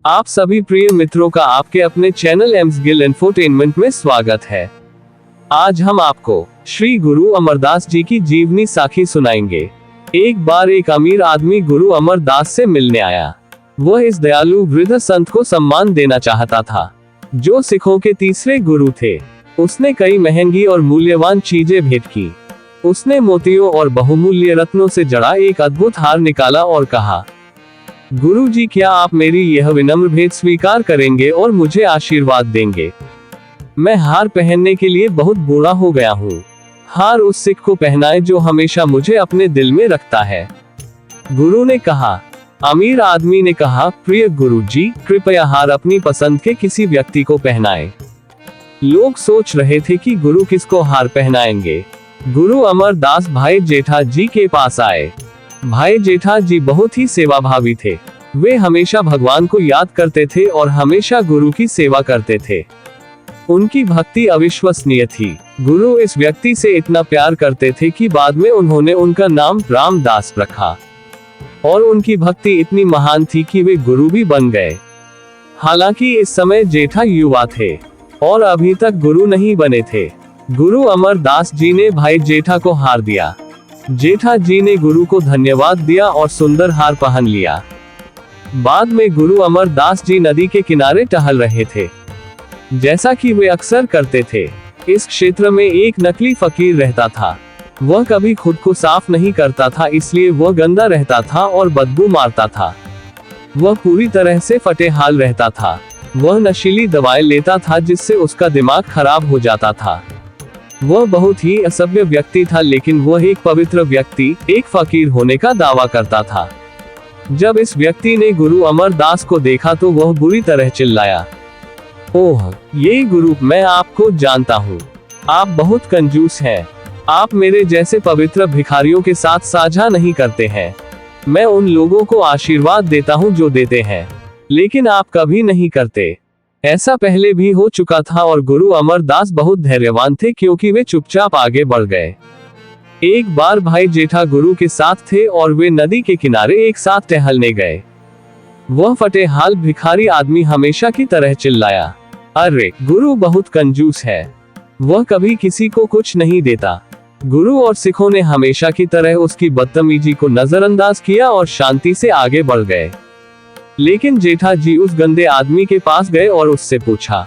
आप सभी प्रिय मित्रों का आपके अपने चैनल एम्स गिल इंफोटेनमेंट में स्वागत है। आज हम आपको श्री गुरु अमरदास जी की जीवनी साखी सुनाएंगे। एक बार एक अमीर आदमी गुरु अमरदास से मिलने आया। वह इस दयालु वृद्ध संत को सम्मान देना चाहता था, जो सिखों के तीसरे गुरु थे। उसने कई महंगी और मूल्यवान चीजें भेंट की। उसने मोतियों और बहुमूल्य रत्नों से जड़ा एक अद्भुत हार निकाला और कहा, गुरुजी, क्या आप मेरी यह विनम्र भेंट स्वीकार करेंगे और मुझे आशीर्वाद देंगे? मैं हार पहनने के लिए बहुत बूढ़ा हो गया हूँ। हार उस सिख को पहनाए जो हमेशा मुझे अपने दिल में रखता है। गुरु ने कहा। अमीर आदमी ने कहा, प्रिय गुरुजी, कृपया हार अपनी पसंद के किसी व्यक्ति को पहनाए। लोग सोच रहे थे कि गुरु किसको हार पहनाएंगे। गुरु अमरदास भाई जेठा जी के पास आए। भाई जेठा जी बहुत ही सेवाभावी थे। वे हमेशा भगवान को याद करते थे और हमेशा गुरु की सेवा करते थे। उनकी भक्ति अविश्वसनीय थी। गुरु इस व्यक्ति से इतना प्यार करते थे कि बाद में उन्होंने उनका नाम रामदास रखा। और उनकी भक्ति इतनी महान थी कि वे गुरु भी बन गए। हालांकि इस समय जेठा युवा थे और अभी तक गुरु नहीं बने थे। गुरु अमरदास जी ने भाई जेठा को हार दिया। जेठा जी ने गुरु को धन्यवाद दिया और सुंदर हार पहन लिया। बाद में गुरु अमरदास जी नदी के किनारे टहल रहे थे, जैसा कि वे अक्सर करते थे। इस क्षेत्र में एक नकली फकीर रहता था। वह कभी खुद को साफ नहीं करता था, इसलिए वह गंदा रहता था और बदबू मारता था। वह पूरी तरह से फटे हाल रहता था। वह नशीली दवाएं लेता था, जिससे उसका दिमाग खराब हो जाता था। वह बहुत ही असभ्य व्यक्ति था, लेकिन वह एक पवित्र व्यक्ति, एक फकीर होने का दावा करता था। जब इस व्यक्ति ने गुरु अमरदास को देखा तो वह बुरी तरह चिल्लाया, ओह, ये गुरु, मैं आपको जानता हूँ। आप बहुत कंजूस हैं। आप मेरे जैसे पवित्र भिखारियों के साथ साझा नहीं करते हैं। मैं उन लोगों को आशीर्वाद देता हूँ जो देते हैं, लेकिन आप कभी नहीं करते। ऐसा पहले भी हो चुका था और गुरु अमरदास बहुत धैर्यवान थे, क्योंकि वे चुपचाप आगे बढ़ गए। एक बार भाई जेठा गुरु के साथ थे और वे नदी के किनारे एक साथ टहलने गए। वह फटे हाल भिखारी आदमी हमेशा की तरह चिल्लाया, अरे, गुरु बहुत कंजूस है। वह कभी किसी को कुछ नहीं देता। गुरु और सिखों ने हमेशा की तरह उसकी बदतमीजी को नजरअंदाज किया और शांति से आगे बढ़ गए। लेकिन जेठा जी उस गंदे आदमी के पास गए और उससे पूछा,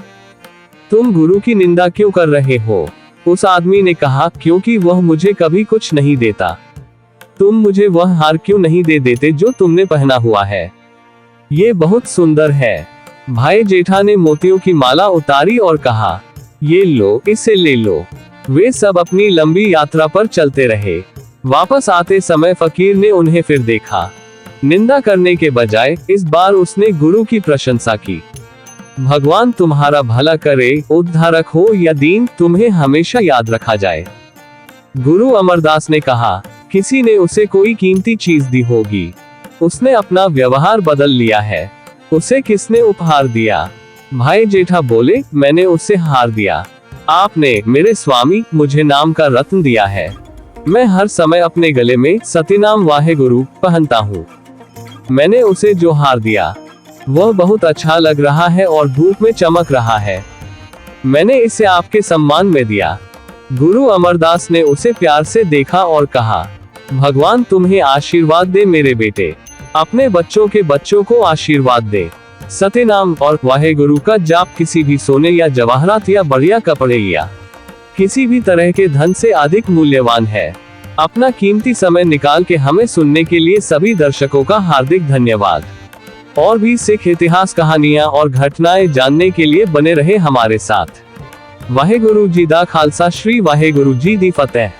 तुम गुरु की निंदा क्यों कर रहे हो? उस आदमी ने कहा, क्योंकि वह मुझे कभी कुछ नहीं देता। तुम मुझे वह हार क्यों नहीं दे देते जो तुमने पहना हुआ है? ये बहुत सुंदर है। भाई जेठा ने मोतियों की माला उतारी और कहा, ये लो, इसे ले लो। वे सब अपनी लंबी यात्रा पर चलते रहे। वापस आते समय फकीर ने उन्हें फिर देखा। निंदा करने के बजाय इस बार उसने गुरु की प्रशंसा की। भगवान तुम्हारा भला करे, उद्धारक हो या दीन, तुम्हें हमेशा याद रखा जाए। गुरु अमरदास ने कहा, किसी ने उसे कोई कीमती चीज दी होगी। उसने अपना व्यवहार बदल लिया है। उसे किसने उपहार दिया? भाई जेठा बोले, मैंने उसे हार दिया। आपने, मेरे स्वामी, मुझे नाम का रत्न दिया है। मैं हर समय अपने गले में सत्यनाम वाहेगुरु पहनता हूँ। मैंने उसे जो हार दिया, वह बहुत अच्छा लग रहा है और धूप में चमक रहा है। मैंने इसे आपके सम्मान में दिया। गुरु अमरदास ने उसे प्यार से देखा और कहा, भगवान तुम्हें आशीर्वाद दे मेरे बेटे। अपने बच्चों के बच्चों को आशीर्वाद दे। सत्यनाम और वाहेगुरु का जाप किसी भी सोने या जवाहरात या बढ़िया कपड़े या किसी भी तरह के धन से अधिक मूल्यवान है। अपना कीमती समय निकाल के हमें सुनने के लिए सभी दर्शकों का हार्दिक धन्यवाद। और भी सिख इतिहास, कहानियां और घटनाएं जानने के लिए बने रहे हमारे साथ। वाहेगुरु जी दा खालसा, श्री वाहेगुरु जी दी फतेह।